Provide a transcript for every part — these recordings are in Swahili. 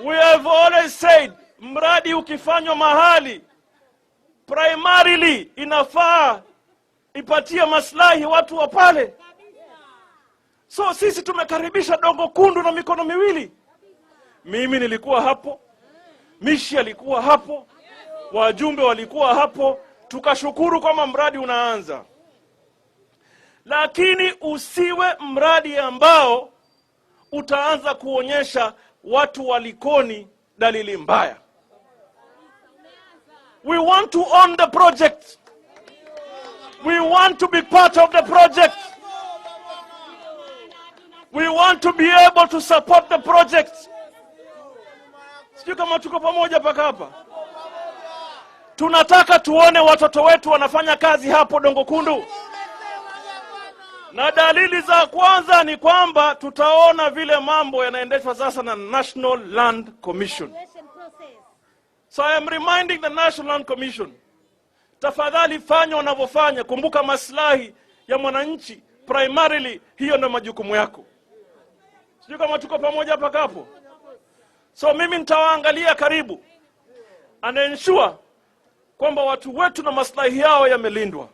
We have always said, mradi ukifanywa mahali, primarily inafaa ipatie maslahi watu wa pale. So sisi tumekaribisha Dongo Kundu na mikono miwili. Mimi nilikuwa hapo, Mishi alikuwa hapo, wajumbe walikuwa hapo, tukashukuru kama mradi unaanza. Lakini usiwe mradi ambao utaanza kuonyesha watu walikoni dalili mbaya. We want to own the project. We want to be part of the project. We want to be able to support the project. Sijui kama tuko pamoja paka hapa. Tunataka tuone watoto wetu wanafanya kazi hapo Dongo Kundu. Na dalili za kwanza ni kwamba tutaona vile mambo yanaendeshwa sasa na National Land Commission. So I am reminding the National Land Commission, tafadhali fanya wanavyofanya, kumbuka maslahi ya mwananchi, primarily hiyo ndio majukumu yako. Sijui kama tuko pamoja paka hapo. So mimi nitawaangalia karibu and ensure kwamba watu wetu na maslahi yao yamelindwa.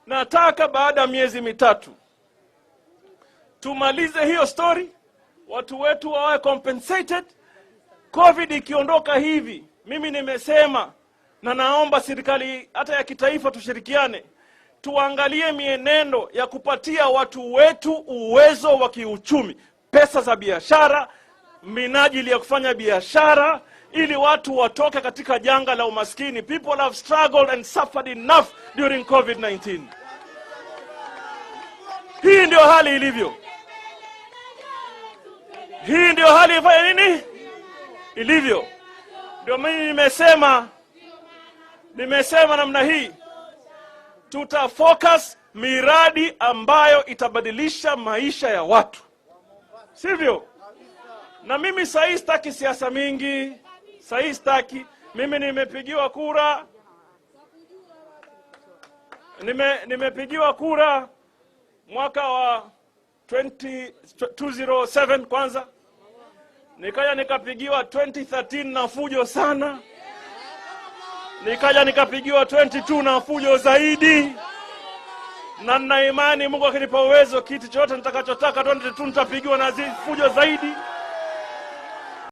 Nataka baada ya miezi mitatu tumalize hiyo story, watu wetu wawe compensated. Covid ikiondoka hivi, mimi nimesema na naomba serikali hata ya kitaifa tushirikiane, tuangalie mienendo ya kupatia watu wetu uwezo wa kiuchumi, pesa za biashara, minajili ya kufanya biashara, ili watu watoke katika janga la umaskini. People have struggled and suffered enough during COVID-19. Hii ndio hali ilivyo. Hii ndio hali ifanya nini? Ilivyo. Ndio mimi nimesema namna hii. Tutafocus miradi ambayo itabadilisha maisha ya watu. Sivyo? Na mimi sasa sitaki siasa mingi. Sasa sitaki. Mimi nimepigiwa kura. Nimepigiwa kura mwaka wa 207 kwanza. Nikaja nikapigiwa 2013 na fujo sana. Nikaja nikapigiwa 22 na fujo zaidi. Na nina imani Mungu akinipa uwezo, kitu chochote nitakachotaka 22 nitapigiwa na fujo zaidi.